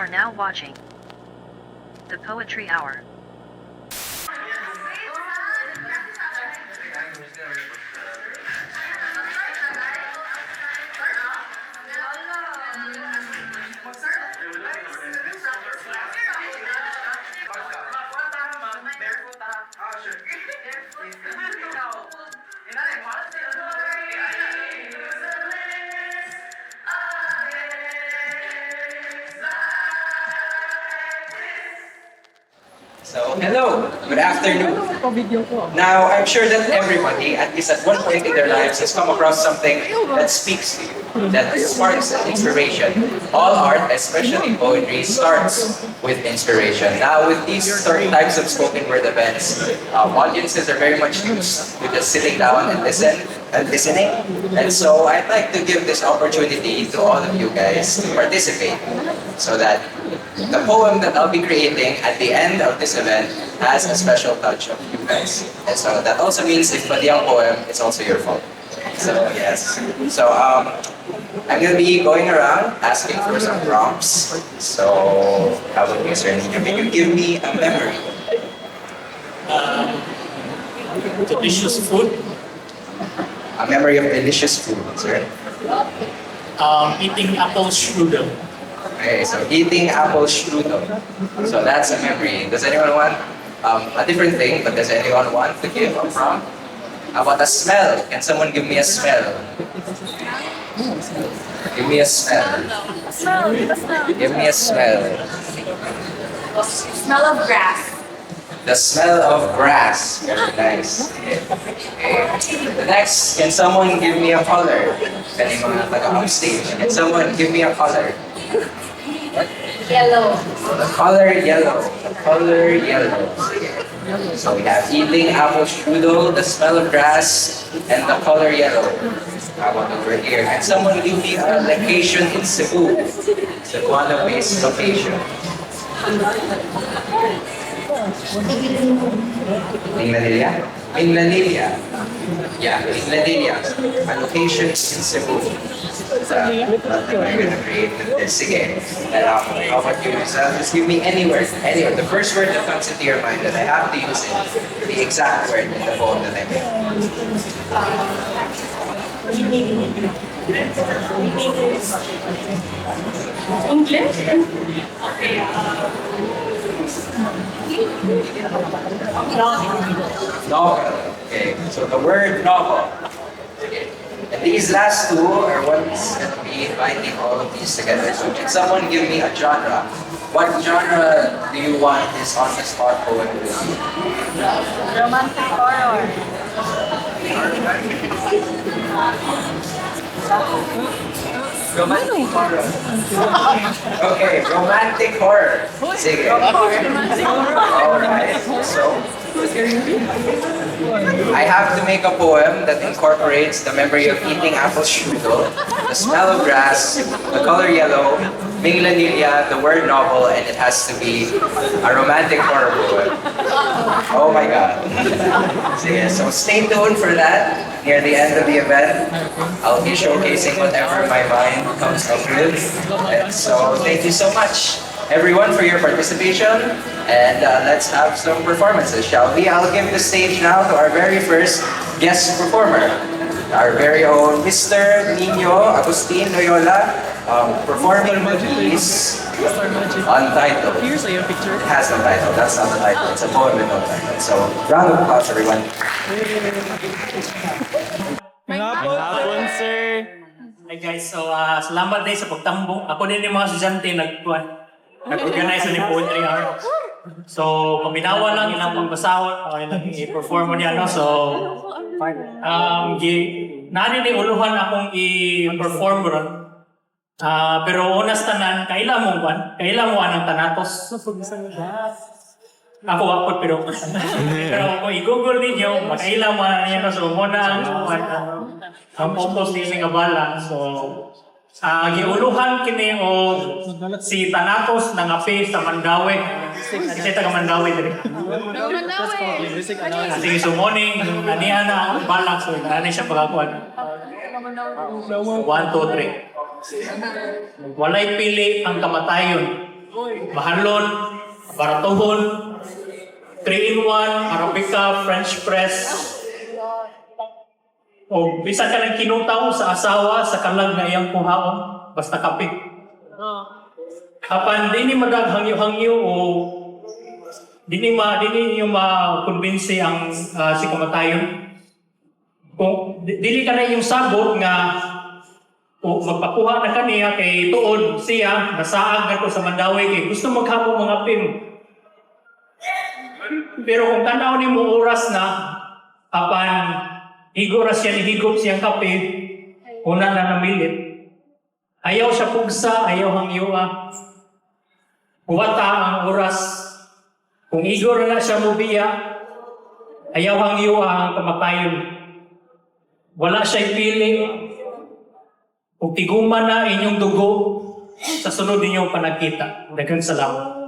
are now watching the Poetry Hour. So, hello, good afternoon. Now, I'm sure that everybody, at least at one point in their lives, has come across something that speaks to you, that sparks an inspiration. All art, especially poetry, starts with inspiration. Now, with these certain types of spoken word events, audiences are very much used to just sitting down and listening. And so, I'd like to give this opportunity to all of you guys to participate so that the poem that I'll be creating at the end of this event has a special touch of you guys. And so that also means if mali ang poem, it's also your fault. So yes. So I'm gonna be going around asking for some prompts. So how about you, sir? Can you give me a memory? Delicious food. A memory of delicious food, sir. Eating apple strudel. Okay, so eating apple strudel. So that's a memory. Does anyone want a different thing, but does anyone want to give a prompt? How about a smell? Can someone give me a smell? Give me a smell. Give me a smell. Smell of grass. The smell of grass. Very nice. Okay. The next, can someone give me a color? Can mga taga-upstage? Can someone give me a color? Yellow. The color yellow. The color yellow. So we have eating apple strudel, the smell of grass, and the color yellow. How about over here? Can someone give me a location in Cebu? Cebuano-based location. In Manila? In Manila. Yeah, in Manila. A location in Cebu. I'm gonna create this again. And how about you, Rizal? Just give me any word. Any word. The first word that comes into your mind that I have to use it. The exact word in the poem that I made. English? Novel. Okay, so the word novel. Okay. And these last two are what's going to be binding all of these together. So can someone give me a genre? What genre do you want this on-the-spot poem to be? Romantic horror. Romantic horror. Okay, romantic horror. Sige. Alright, so I have to make a poem that incorporates the memory of eating apple strudel, the smell of grass, the color yellow, Minglanilla, the word novel, and it has to be a romantic horror poem. Oh my god. So stay tuned for that. Near the end of the event, I'll be showcasing whatever my mind comes up with. And so thank you so much, everyone, for your participation. And let's have some performances, shall we? I'll give the stage now to our very first guest performer, our very own Mr. Nino Agustin Loyola, performing the piece Untitled. It has no title. That's not the title. It's a poem with no title. So, round of applause, everyone. Hapon, sir. Hi guys, so salamat din sa pagtambong. Ako din yung mga estudyante nag-organize ng poetry hour. So, paminawa lang ilang pagbasahon, ilang i-perform mo niya, no? So, nani ni uluhan akong i-perform ron. Pero unas tanan, kaila mo ang tanatos. Ako apot pero kung i-google ninyo, makaila mo na niya. So, muna ang photos niya nga bala. So, giuluhan kini o si Tanatos ng api sa Mandawi. Kasi taga Mandawi diri. Sige, so morning, naniya na ang balak. So, nani siya pagkakuan. 1, 2, 3. Walay pili ang kamatayon. mahalon, baratohon, 3-in-1, Arabica, French press. O bisan ka ng kinutaw sa asawa sa kalag na iyang kuhaon, basta kape. Kapan di ni magaghangyo-hangyo o di niyo ma-convince ang si kamatayon. Kung dili ka na yung sabot nga o magpakuha na kaniya kay tuod siya nasaag na ko sa Mandawi kay gusto maghamo mga pim. Pero kung tanaw ni mo oras na apan higoras siya ni higop siyang kape una na namilit. Ayaw siya pugsa, ayaw hangyua. Kuwata ang oras. Kung igor na siya mubiya, ayaw hangyua ang kamatayon. Wala siya'y piling. Kung tiguman na inyong dugo, sa sunod ninyong panagkita. Daghang salamat.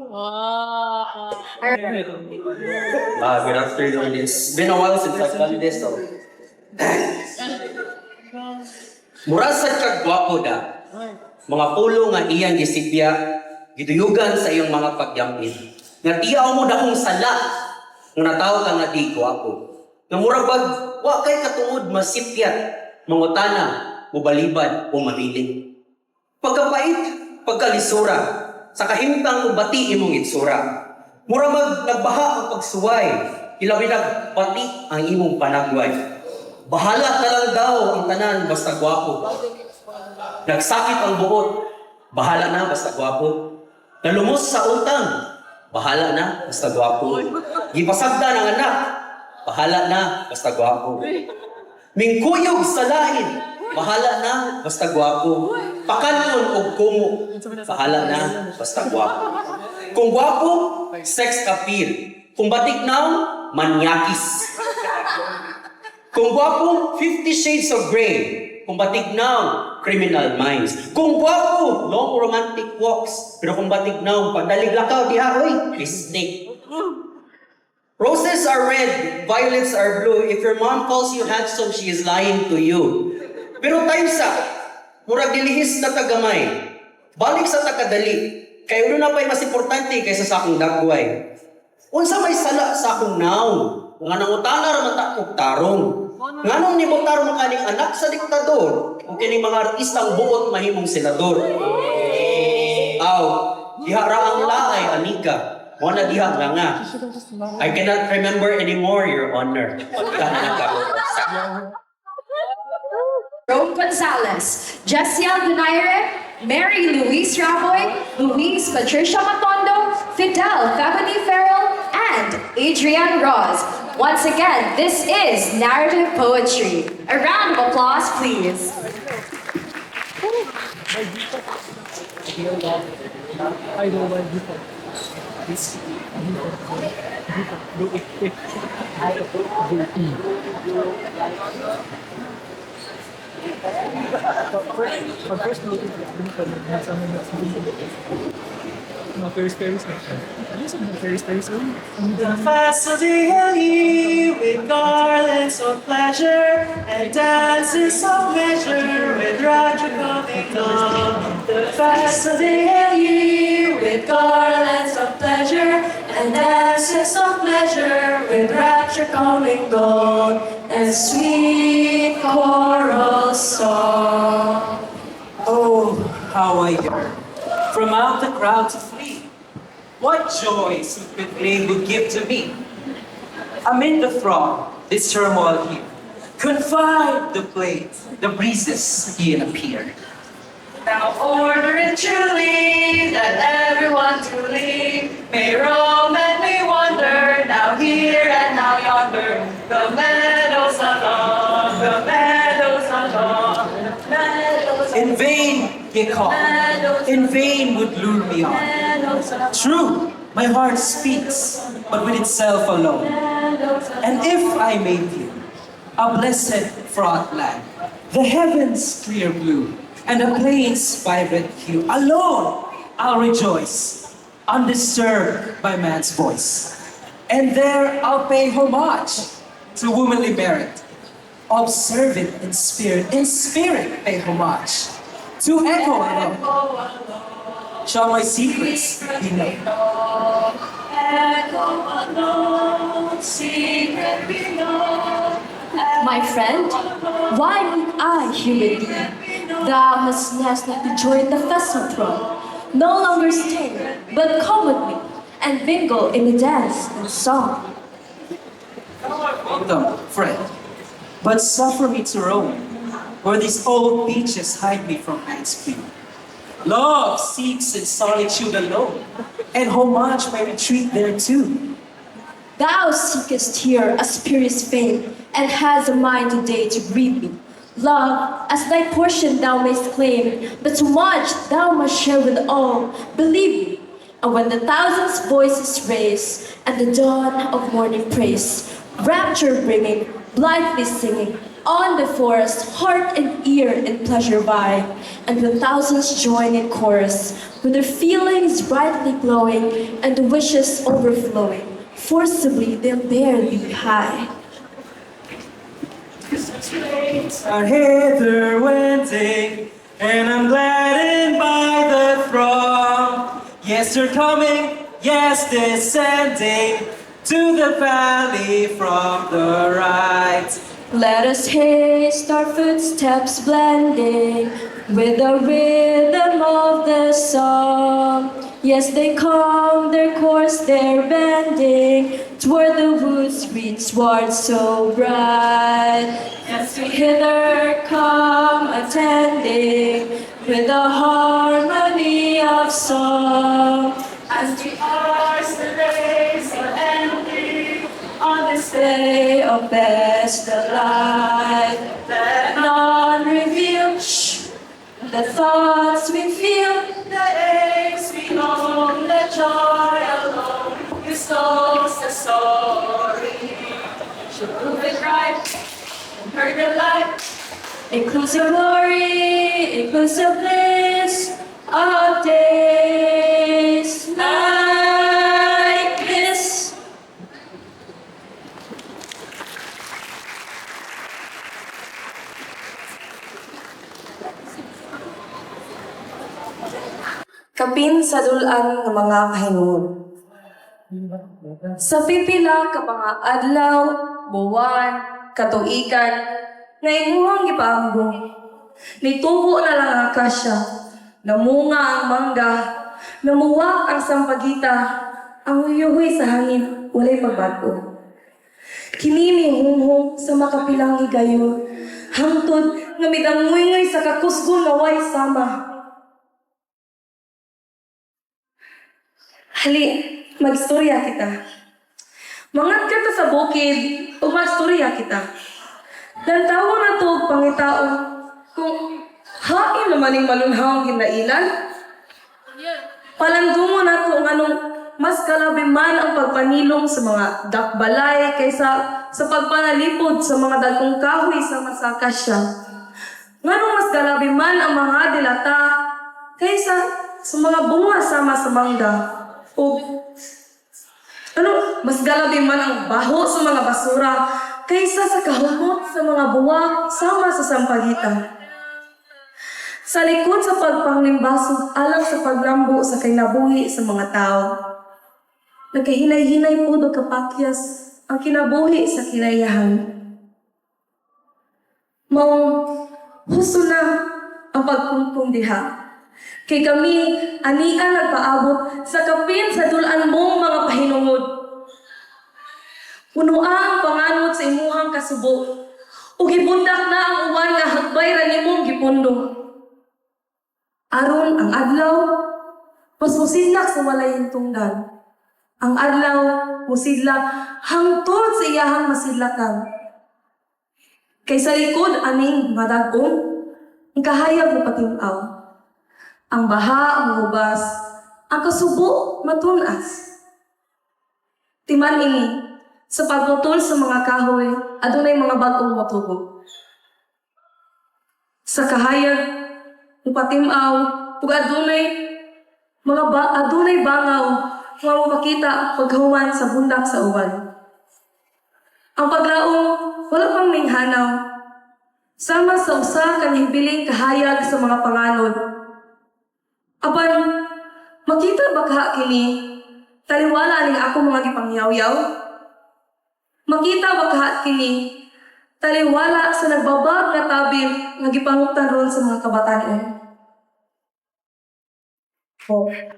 Good afternoon. It's been a while since I've done this, so. Mura sa kagwapo da, mga pulo nga iyang gisipya, giduyugan sa iyong mga pagyampin. Nga tiyaw mo dakong sala, nga nataw ka nga di gwapo. Nga mura bag, wa kay katungod masipyat, mangutana, mubalibad, o mariling. Pagkapait, pagkalisura, sa kahimtang ubati imong itsura. Mura mag nagbaha ang pagsuway, ilabi nagpati ang imong panagway. Bahala na lang daw ang tanan basta gwapo. Nagsakit ang buot, bahala na basta gwapo. Nalumos sa utang, bahala na basta gwapo. Gipasagda ng anak, bahala na basta gwapo. Mingkuyog sa lain, bahala na basta gwapo. Pakanon o kumo, bahala na basta gwapo. Kung gwapo, sex appeal. Kung batignaw, manyakis. Kung gwapo, 50 Shades of Grey. Kung batignaw, Criminal Minds. Kung gwapo, long romantic walks. Pero kung batignaw, pagdaliglakaw, diha, oy, snake. Roses are red, violets are blue. If your mom calls you handsome, she is lying to you. Pero tayo sa, murag dilihis na tagamay. Balik sa tagadali. Kaya ulo na pa'y mas importante kaysa sa akong dagway. Unsa may sala sa akong naong. Nga nangutana raman takog tarong. Nganong nibotaro mo kaning anak sa diktador o kining mga artistang buot mahimong senador. Aw, diha ra ang laay anika. Mo na diha nga. I cannot remember anymore, Your Honor. Rome Gonzalez, Jessiel Donaire, Mary Louise Raboy, Louise Patricia Matondo, Fidel Fabani Farrell, and Adrian Roz. Once again, this is Narrative Poetry. A round of applause, please. The facility with garlands of pleasure and dances of measure with tragical victim. The facility with garlands of pleasure and dances of pleasure with rapture coming gold and sweet choral song. Oh, how I yearn from out the crowd to flee. What joy secret flame would give to me. Amid the throng, this turmoil here, confide the plate, the breezes here appear. Now order it truly that everyone truly may roam and may wander, now here and now yonder, the meadows along, the meadows along, the meadows along. In vain ye call, in vain would lure me on. True, my heart speaks, but with itself alone. And if I may view a blessed fraught land, the heavens clear blue, and the plains vibrant hue, alone I'll rejoice, undisturbed by man's voice. And there I'll pay homage to womanly merit, observe it in spirit pay homage to echo alone. shall my secrets be known. My friend, why need I here with thee? Thou hast last night to join the festal throng. No longer stay, but come with me and mingle in the dance and song. Welcome, friend. But suffer me to roam, where these old beaches hide me from man's view. Love seeks in solitude alone, and homage may retreat there too. Thou seekest here a spirit's fame, and has a mind today to greet me. Love, as thy portion thou mayst claim, but too much thou must share with all, believe me. And when the thousands voices raise, and the dawn of morning praise, rapture bringing, blithely singing, on the forest, heart and ear in pleasure vie, and when thousands join in chorus, with their feelings brightly glowing, and the wishes overflowing, forcibly they'll bear thee high. Are hither wending, and I'm gladdened by the throng. Yes, they're coming, yes, descending to the valley from the right. Let us haste our footsteps blending with the rhythm of the song. Yes, they come, their course they're bending toward the wood's green sward so bright. Yes, we hither come attending with a harmony of song. As we arch the rays are ending on this day of best delight, let none reveal the thoughts we feel, the aches we long, the joy alone bestows the story. She'll prove it right and her delight, inclusive glory, inclusive bliss of days like this. Kapin sa dulan ng mga kahinuon. Sa pipila ka mga adlaw, buwan, katuigan, nga imuhang gipaambong. Nitubo na lang ang akasya, namunga ang mangga, namuwak ang sampagita, ang huyuhoy sa hangin, walay pagbago. Kini hunghong sa makapilang higayon, hangtod nga midanguy sa kakusgon nga way sama. Hali, magstorya kita. Mangat ka ta sa bukid, o magstorya kita. Lantawa na to pangitaon, kung hain naman yung malunhang ginailan, palandungo na to anong mas kalabi man ang pagpanilong sa mga dakbalay kaysa sa pagpanalipod sa mga dagkong kahoy sa masakasya. Nganong mas kalabi man ang mga dilata kaysa sa mga bunga sama sa mangga. O mas galabi man ang baho sa mga basura kaysa sa kahumot sa mga buwak sama sa sampagita. Sa likod sa pagpanglimbasog alang sa paglambo sa kinabuhi sa mga tao. Nagkahinay-hinay po do kapakyas ang kinabuhi sa kinayahan. Maong husto na ang pagkumpong diha. Kay kami, anian nagpaabot sa kapin sa dulan mong mga pahinungod. Punua ang panganod sa imuhang kasubo, o gibundak na ang uwan nga hagbay ra nimong gipundo. Aron ang adlaw, mas musidlak sa walay tungdan. Ang adlaw, musidlak hangtod sa iyahang masidlakan. Kay sa likod aning madagong, ang kahayag mo patimaw. Ang baha ang hubas, ang kasubo matunas. Timan ini, sa pagputol sa mga kahoy, adunay mga bagong motubo. Sa kahayag, upatimaw, ug adunay adunay bangaw, nga mapakita paghuman sa bundak sa uwan. Ang paglaong, wala pang minghanaw, sama sa usa ka nahibiling kahayag sa mga panganod. Apan, Makita ba ka kini taliwala ning ako mga gipangyaw-yaw? Makita ba ka kini taliwala sa nagbabag nga tabir nga gipangutang ron sa mga kabataan?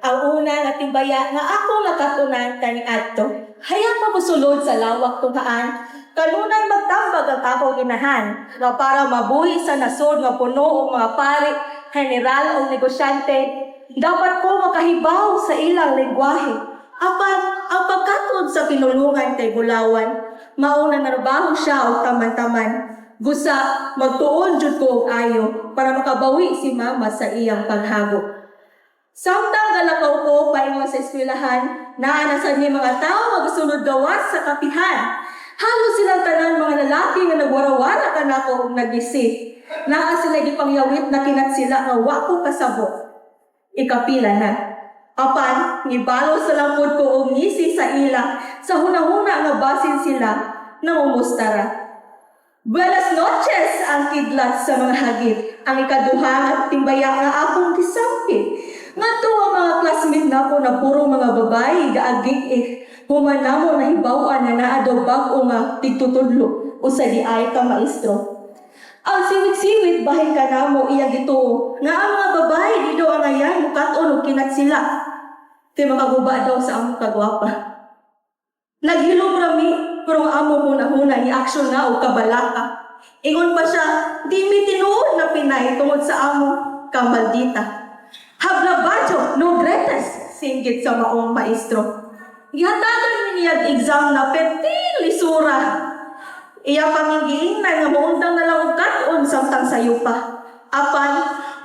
Ang una nga timbaya nga ako nakatunan kani adto, hayag mabusulod sa lawak tunghaan, kanunay magtambag ang akong inahan, nga para mabuhi sa nasod nga puno o mga pari, general o negosyante, dapat ko makahibaw sa ilang lengguwahe. Apan, ang pagkatod sa pinulungan kay Bulawan, mauna narbaho siya o taman-taman. Gusa, magtuon jud ko og ayo para makabawi si mama sa iyang paghago. Samtang galakaw ko paingon sa eskwelahan, naanasan ni mga tao magsunod gawas sa kapihan. Halos silang tanan mga lalaki nga nagwarawara ka na ako og nag-isip. Naa sila gipangyawit na kinat sila nga wa ko kasabot. Ikapila na. Apan, ngibalo sa langkod ko og ngisi sa ila, sa hunahuna nga basin sila, namumustara. Buenas noches ang kidlat sa mga hagit, ang ikaduha at timbaya nga akong gisampit. Ngadto ang mga classmate nako na puro mga babae gaagik human namo nahibaw-an nga naa daw bag-o nga tigtutudlo usa di ay ka maestro. Ang siwit-siwit bahin ka namo iyang gituo nga ang mga babae di daw ang ayan mukat-on og kinat sila. Kay makaguba daw sa among kagwapa. Naghilom rami pero ang amo huna-huna ni aksyon na og kabalaka. Ingon pa siya, di mi tinuod na Pinay tungod sa amo kamaldita. Habla bajo, no gretes, singgit sa maong maestro. Gihatagan mi niyag exam na pertil lisura. Iya paminggiing na nga maundang na lang og kat-on samtang sayo pa. Apan,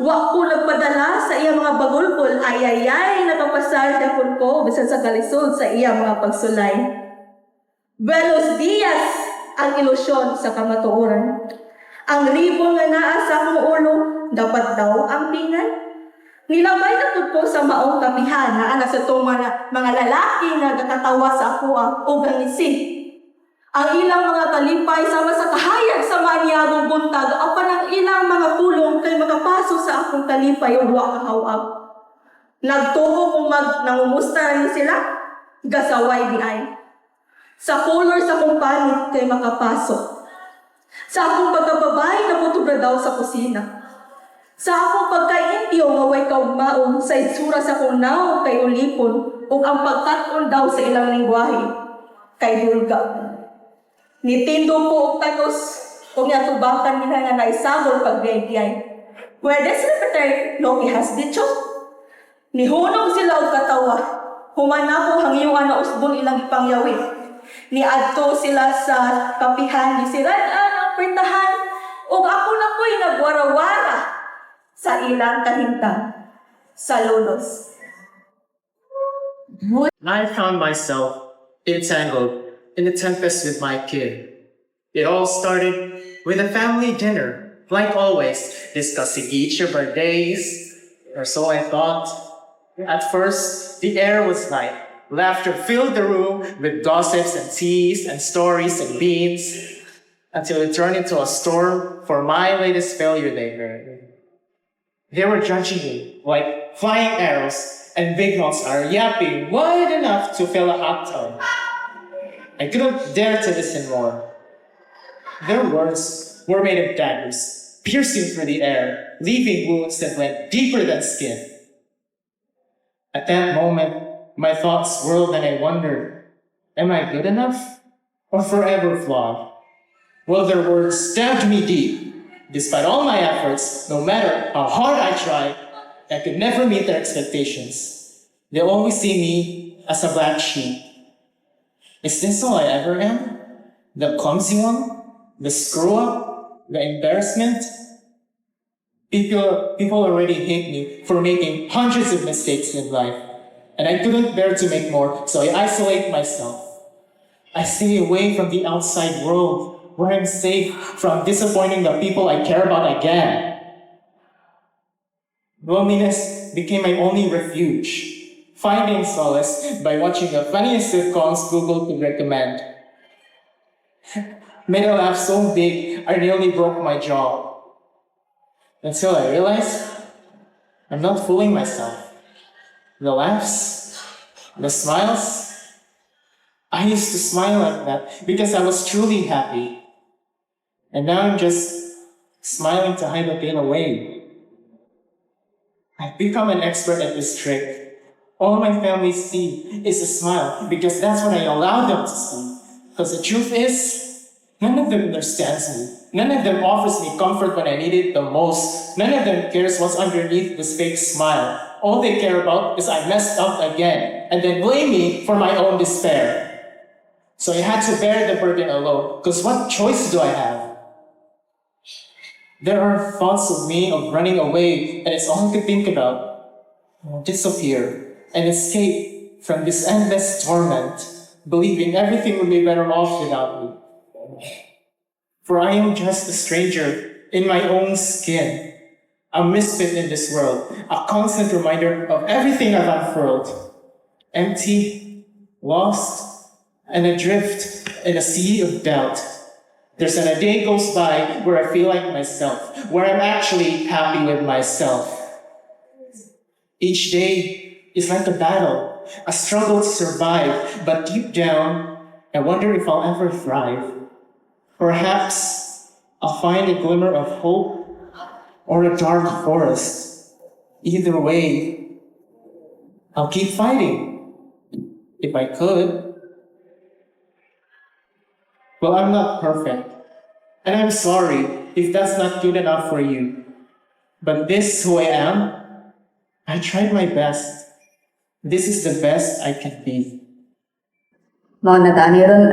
wa ko nagpadala sa iya mga bagulbol, ayayay, nakapasar dapon ko bisan sa kalisod sa iya mga pagsulay. Buenos dias ang ilusyon sa kamatuoran. Ang ribon nga naa sa akong ulo, dapat daw ang pinay. Nilabay na ko sa maong kapihan na anak sa itong mga lalaki na nakatawa sa ako o gangisi. Ang ilang mga kalipay sama sa kahayag sa maniyagong buntag, apan ang ilang mga pulong kay makapaso sa akong kalipay o wa kahawag. Nagtuho kung nangumusta rin sila, gasaway di ay. Sa color sa kong panit kay makapasok. Sa akong pagkababay na putubra daw sa kusina. Sa akong pagka-Indio nga way kaugmaon sa itsura sa kong naong kay ulipon ug ang pagkat-on daw sa ilang lingwahe kay Bulga. Nitindo ko og tanos ug natubangkan nila nga naisagol pag-grade ay. Puedes repetir lo que has dicho? Nihunog sila og katawa. Human ako hangyuan na usbon ilang ipangyawit. Niadto sila sa kapihan ni sirad-an ang printahan ug ako na ko'y nagwarawara sa ilang kahintang sa lunos. I found myself entangled in a tempest with my kid. It all started with a family dinner, like always, discussing each of our days, or so I thought. At first, the air was light. Laughter filled the room with gossips and teas and stories and beans, until it turned into a storm for my latest failure they heard. They were judging me like flying arrows, and big mouths are yapping wide enough to fill a hot tub. I couldn't dare to listen more. Their words were made of daggers, piercing through the air, leaving wounds that went deeper than skin. At that moment, my thoughts swirled and I wondered, am I good enough or forever flawed? Well, their words stabbed me deep. Despite all my efforts, no matter how hard I tried, I could never meet their expectations. They always see me as a black sheep. Is this all I ever am? The clumsy one? The screw-up? The embarrassment? People already hate me for making hundreds of mistakes in life, and I couldn't bear to make more, so I isolate myself. I stay away from the outside world, where I'm safe from disappointing the people I care about again. Loneliness became my only refuge, finding solace by watching the funniest sitcoms Google could recommend. Made a laugh so big, I nearly broke my jaw. Until I realized I'm not fooling myself. the laughs, the smiles. I used to smile like that because I was truly happy. And now I'm just smiling to hide the pain away. I've become an expert at this trick. All my family see is a smile because that's what I allow them to see. Because the truth is, none of them understands me. None of them offers me comfort when I need it the most. None of them cares what's underneath this fake smile. All they care about is I messed up again and then blame me for my own despair. So I had to bear the burden alone, because what choice do I have? There are thoughts of me of running away, and it's all I could think about. I'll disappear and escape from this endless torment, believing everything would be better off without me. For I am just a stranger in my own skin, a misfit in this world, a constant reminder of everything I've unfurled. Empty, lost, and adrift in a sea of doubt. There's not a day goes by where I feel like myself, where I'm actually happy with myself. Each day is like a battle, a struggle to survive, but deep down, I wonder if I'll ever thrive. Perhaps I'll find a glimmer of hope or a dark forest. Either way, I'll keep fighting, if I could. Well, I'm not perfect, and I'm sorry if that's not good enough for you. But this is who I am. I tried my best. This is the best I can be. Mga natani ron.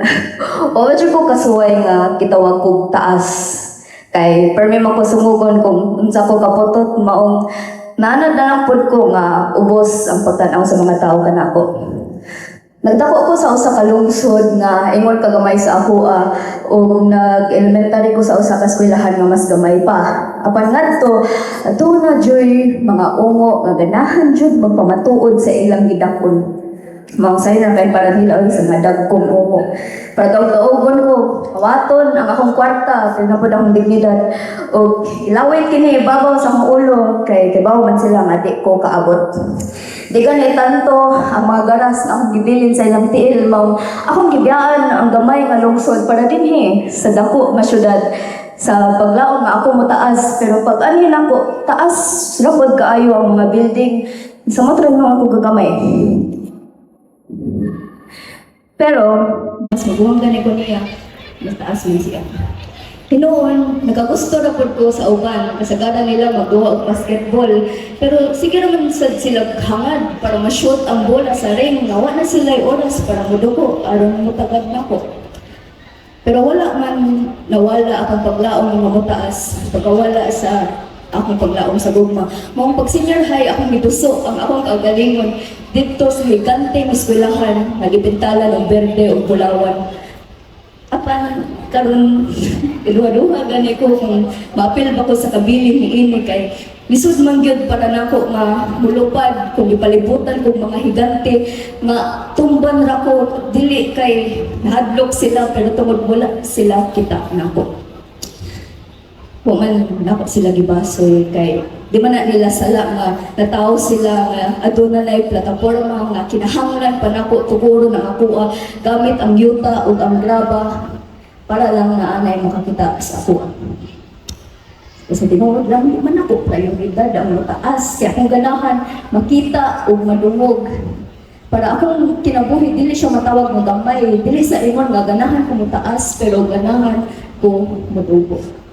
O, dyan ko kasuway nga kitawag kong taas. Kay, permi makusumugon kung unsa ko kaputot, maong nanad na lang pod ko nga ubos ang pagtanaw sa mga tao kanako. Nagdako ako sa usa ka lungsod nga ingon kagamay sa ako o nag-elementary ko sa usa ka eskwelahan nga mas gamay pa. Apan ngadto na joy mga ungo nga ganahan jud magpamatuod sa ilang gidakon. Mausay na kay para nila sa nga dagkong ungo. Para taog-taogon ko, kawaton ang akong kwarta, pinapod akong dignidad. O ilawit kini ibabaw sa akong ulo kay tibaw man sila nga di ko kaabot. Di ganit tanto ang mga garas na akong gibilin sa ilang tiil, mao akong gibiyaan ang gamay nga lungsod para dinhi sa dako nga syudad sa paglaom nga ako mo taas, pero pag anin ako taas rapod kaayo ang mga building sa matran mo ako gagamay. Pero mas maguwang gani ko niya, mas taas man siya. Tinuon, nagagusto na po ko sa uban, kasagaran nila magduwa og basketball. Pero sige naman sila hangad para ma-shoot ang bola sa ring. Nawa na sila oras para mudugo, aron mutagad na ko. Pero wala man nawala akong paglaom ng mataas, pagkawala sa akong paglaom sa gugma. Maong pag senior high, akong giduso ang akong kagalingon dito sa higante ng eskwelahan, nagipintala ng berde o bulawan. Apan karon iluha-duha gani ko kung mapil ba ko sa kabilin ni ini kay lisod man gyud para nako nga mulupad kung ipalibutan kog mga higante nga tumban ra ko dili kay nahadlok sila pero tungod wala sila kita nako. Kuman nako sila gibasoy kay di man na nila sala nga nataw sila nga aduna na plataporma nga kinahanglan pa nako tuguro na ako gamit ang yuta ug ang graba para lang na anay makakita sa ako. Kasi tinuod lang di man ako prioridad ang mataas kaya akong ganahan makita ug madungog para akong kinabuhi dili siya matawag mo gamay dili sa ingon nga ganahan ko mataas pero ganahan ko madungog.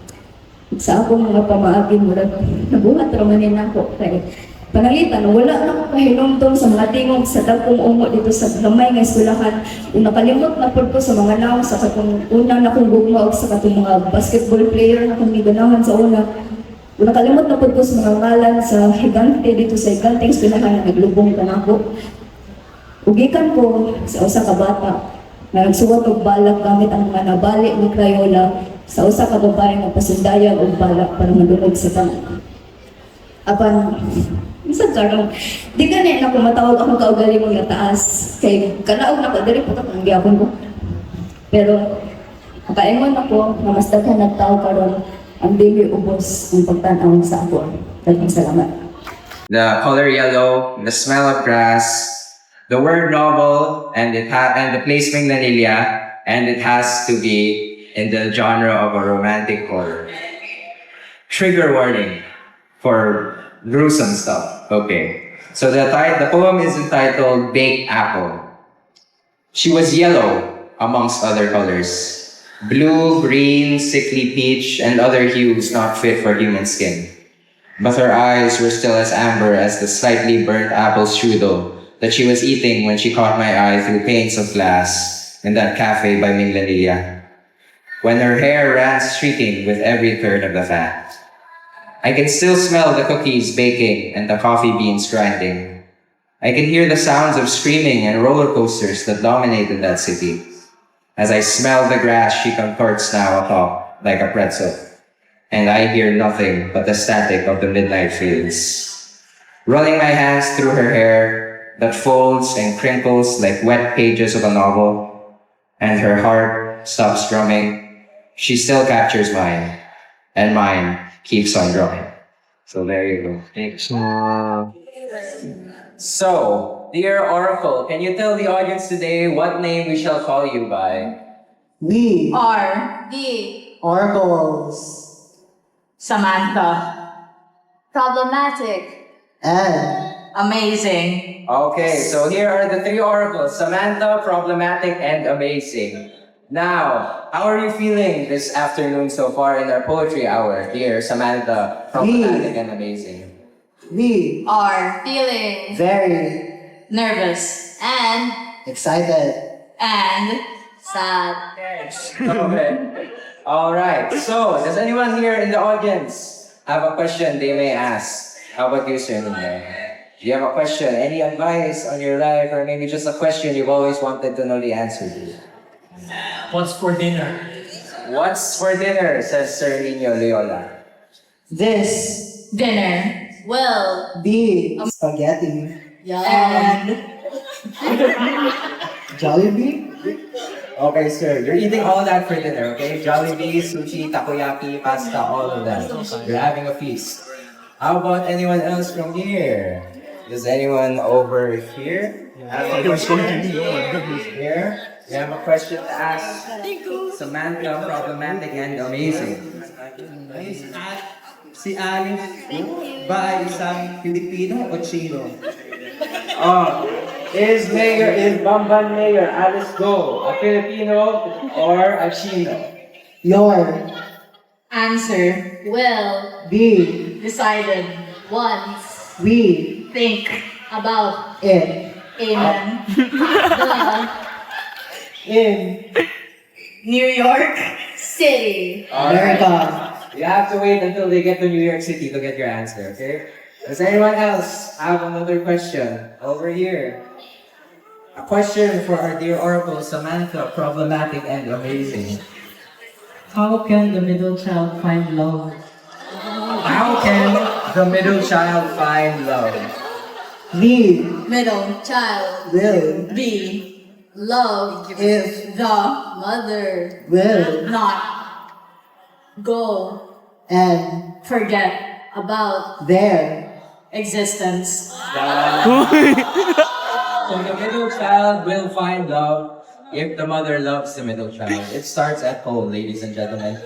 Sa akong mga pamaagi mula, nabuhat ramanin ako kay panalitan, wala na ako kahinumdom sa mga tingog sa dagkong ungo dito sa gamay nga eskwelahan. Nakalimot na po ko sa mga naong sa katong una na kong gugma o sa katong mga basketball player na kong giganahan sa una. Nakalimot na po ko sa mga ngalan sa higante dito sa higante eskwelahan na naglubong ka na ako. Ugikan ko sa usa ka bata na nagsuwat og balak gamit ang mga nabali ng Crayola sa usa ka babae nga pasundayag og balak para madungog sa tanong. Apan, isang karong, di gani na kung matawag akong kaugaling nga taas, kay kanaog na ko, dili po ito ang giyapon ko. Pero, makaingon ako, na mas daghan nagtao karon ang dili ubos ang pagtanaw sa ako. Daghang salamat. the color yellow, the smell of grass, the word novel, and the place Minglanilla, and it has to be in the genre of a romantic horror. Trigger warning for gruesome stuff. Okay. So the poem is entitled Baked Apple. She was yellow, amongst other colors. Blue, green, sickly peach, and other hues not fit for human skin. But her eyes were still as amber as the slightly burnt apple strudel that she was eating when she caught my eye through panes of glass in that cafe by Minglanilla. When her hair ran streaking with every turn of the fan. I can still smell the cookies baking and the coffee beans grinding. I can hear the sounds of screaming and roller coasters that dominate in that city. As I smell the grass she contorts now atop like a pretzel. And I hear nothing but the static of the midnight fields. Running my hands through her hair that folds and crinkles like wet pages of a novel, and her heart stops drumming, she still captures mine, and mine keeps on drumming. So there you go. Thanks. So, dear Oracle, can you tell the audience today what name we shall call you by? We R. D. oracles Samantha. Problematic. and Amazing. Okay, so here are the three oracles, Samantha, Problematic, and Amazing. Now, how are you feeling this afternoon so far in our poetry hour, dear Samantha, Problematic, and Amazing? we R. Feeling. very Nervous. And. excited. And Sad. Okay. All right. So, does anyone here in the audience have a question they may ask? How about you, Sir Nino? Do you have a question? Any advice on your life, or maybe just a question you've always wanted to know the answer to? What's for dinner? What's for dinner? Says Sir Nino Loyola. This dinner. Will. be spaghetti. And Jollibee? Okay, sir. You're eating all that for dinner, okay? Jollibee, sushi, takoyaki, pasta, all of that. You're having a feast. How about anyone else from here? Does anyone over here have a question? Here? You have a question to ask? Samantha, Problematic, and Amazing. Si Alice ba ay isang Pilipino o Chino? Oh, is Bamban Mayor Alice Go a Filipino or a Chino? Your answer. Will. be Decided. Once. we Think. About. in Amen. The. in New York. City. America. You have to wait until they get to New York City to get your answer, okay? Does anyone else have another question? Over here. A question for our dear Oracle, Samantha, Problematic, and Amazing. How can the middle child find love? How can the middle child find love? Me Middle. Child. will Be. Love. if The. Mother. will Not. Go. and Forget. About. there Existence. So the middle child will find love if the mother loves the middle child. It starts at home, ladies and gentlemen.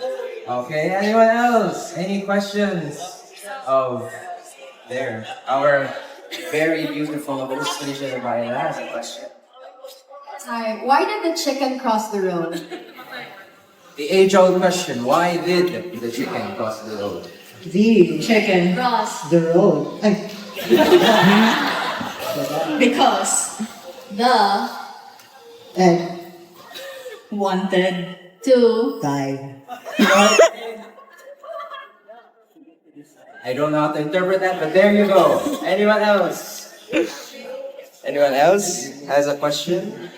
Okay, anyone else? Any questions? Of there. Our very beautiful illustration of Ryan has a question. Hi. Why did the chicken cross the road? The age-old question, why did the chicken cross the road? the Chicken. Cross. the road ay Because. The. and Wanted. To. die. I don't know how to interpret that, but there you go. Anyone else? Anyone else has a question?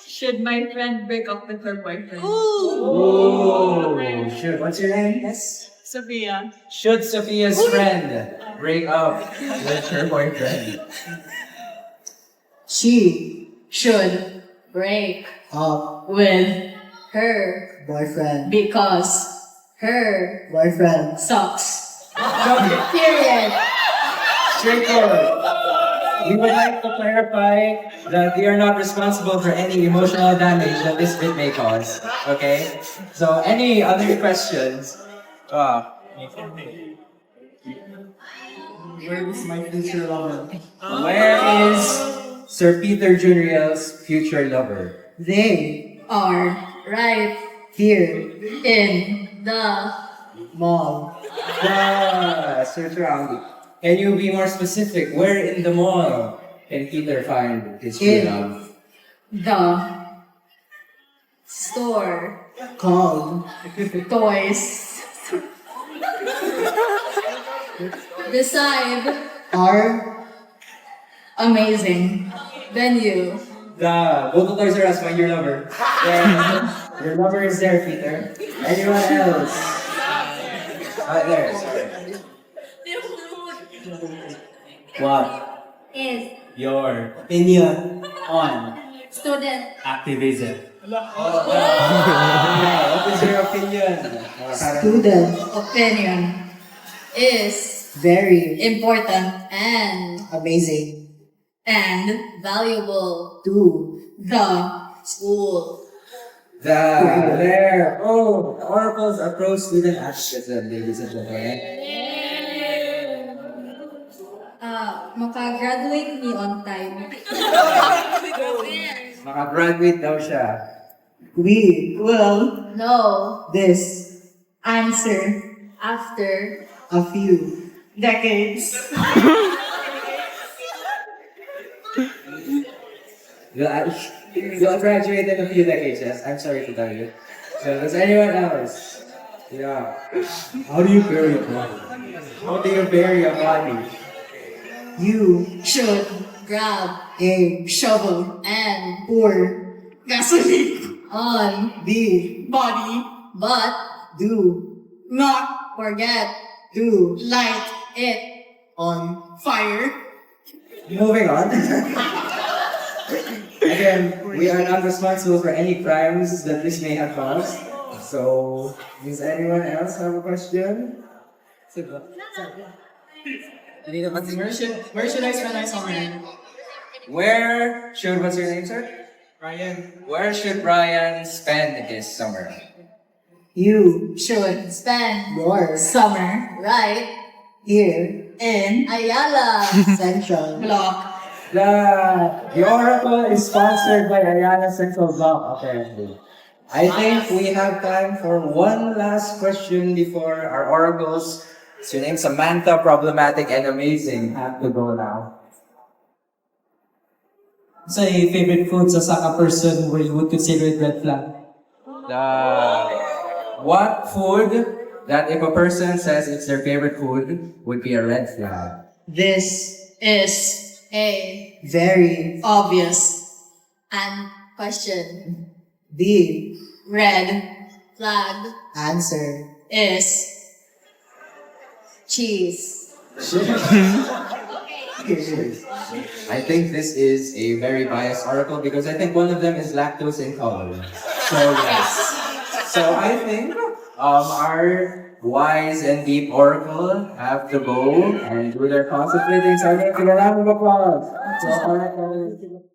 Should my friend break up with her boyfriend? Ooh, should. What's your name? Yes. Sophia. Should Sophia's friend break up with her boyfriend? She Should Break. up with Her. boyfriend because Her. boyfriend sucks. Period. Straightforward. We would like to clarify that we are not responsible for any emotional damage that this bit may cause. Okay? So, any other questions? Where is my future lover? Where is Sir Peter Junior's future lover? They Are right here in the mall. Search around. Can you be more specific? Where in the mall can Peter find his true love? the store Called toys beside our amazing venue. Go to Toys R Us, find your lover. Yeah, your lover is there, Peter. Anyone else? There. Sorry. What? Is Your opinion on student Activism. What is your opinion? student opinion is very important and amazing valuable to the school. There. Oh, Oracle's approach student activism, ladies and gentlemen. Makagraduate me on time. Makagraduate daw siya. we will No this answer after a few decades. You'll graduate in a few decades, yes? I'm sorry to tell you. So, does anyone else? Yeah. How do you bury a body? How do you bury a body? you Should grab a shovel and pour gasoline on the body, but do not forget do light it on fire. Moving on. Again, we are not responsible for any crimes that this may have caused. So, does anyone else have a question? Where should I spend my summer? What's your name, sir? Ryan. Where should Brian spend his summer? you Should spend your summer right here in Ayala central Block. The Oracle is sponsored by Ayala Central Block, apparently. I think we have time for one last question before our Oracles, your name Samantha, Problematic, and Amazing, have to go now. Say favorite food sa saka person where you would consider it red flag. What food that if a person says it's their favorite food would be a red flag? this Is a very obvious and question. the Red flag answer is cheese. I think this is a very biased Oracle because I think one of them is lactose intolerant. So yes. So I think our wise and deep Oracle have to go and do their contemplating. So I'm going to give a round of applause. So Oracle.